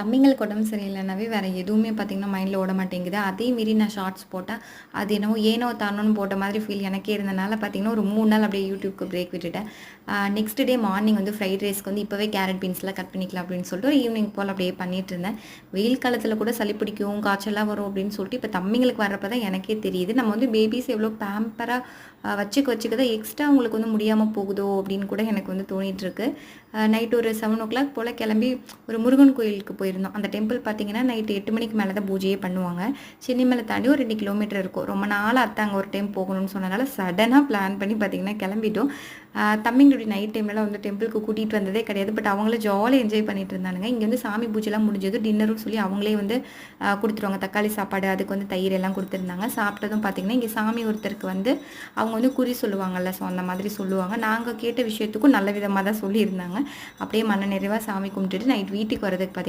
தம்பிங்களுக்கு உடம்பு சரியில்லைனாவே வேறு எதுவுமே பார்த்திங்கன்னா மைண்டில் ஓட மாட்டேங்குது. அதே மீறி நான் ஷார்ட்ஸ் போட்டால் அது என்னவோ ஏனோ தானோன்னு போட்ட மாதிரி ஃபீல் எனக்கே இருந்தனால பார்த்திங்கன்னா ஒரு 3 நாள் அப்படியே யூடியூப்க்கு பிரேக் விட்டுட்டேன். நெக்ஸ்ட் டே மார்னிங் வந்து ஃப்ரைட் ரைஸ்க்கு வந்து இப்போவே கேரட் பீன்ஸ்லாம் கட் பண்ணிக்கலாம் அப்படின்னு சொல்லிட்டு ஒரு ஈவினிங் போல் அப்படியே பண்ணிட்டு இருந்தேன். வெயில் காலத்தில் கூட சளி பிடிக்கும், காய்ச்சல்லாம் வரும் அப்படின்னு சொல்லிட்டு இப்போ தம்பிங்களுக்கு வர்றப்ப தான் எனக்கே தெரியுது. நம்ம வந்து பேபிஸ் எவ்வளோ பேம்பராக வச்சுக்க தான் எக்ஸ்ட்ரா உங்களுக்கு வந்து முடியாமல் போகுதோ அப்படின்னு கூட எனக்கு வந்து தோணிகிட்ருக்கு. நைட் ஒரு 7:00 போல் கிளம்பி ஒரு முருகன் கோயிலுக்கு போயிருந்தோம். அந்த டெம்பிள் பார்த்திங்கன்னா நைட்டு 8 மணிக்கு மேலே தான் பூஜையே பண்ணுவாங்க. சென்னிமலை தாண்டி ஒரு 2 கிலோமீட்டர் இருக்கும். ரொம்ப நாள் அத்தை அங்கே ஒரு டைம் போகணும்னு சொன்னனால சடனாக பிளான் பண்ணி பார்த்திங்கன்னா கிளம்பிட்டோம். தம்பிங்களுடைய நைட் டைம்லாம் வந்து டெம்பிளுக்கு கூட்டிகிட்டு வந்ததே கிடையாது. பட் அவங்களே ஜாலியாக என்ஜாய் பண்ணிட்டு இருந்தானுங்க. இங்கே வந்து சாமி பூஜைலாம் முடிஞ்சது, டின்னரும் சொல்லி அவங்களே வந்து கொடுத்துருவாங்க. தக்காளி சாப்பாடு, அதுக்கு வந்து தயிர் எல்லாம் கொடுத்துருந்தாங்க. சாப்பிட்டதும் பார்த்திங்கன்னா இங்கே சாமி ஒருத்தருக்கு வந்து அவங்க வந்து குறி சொல்லுவாங்கள்ல, ஸோ அந்த மாதிரி சொல்லுவாங்க. நாங்கள் கேட்ட விஷயத்துக்கும் நல்ல விதமாக தான் சொல்லியிருந்தாங்க. அப்படியே மன நிறைவாக சாமி கும்பிட்டுட்டு நைட் வீட்டுக்கு வரதுக்கு பார்த்திங்கன்னா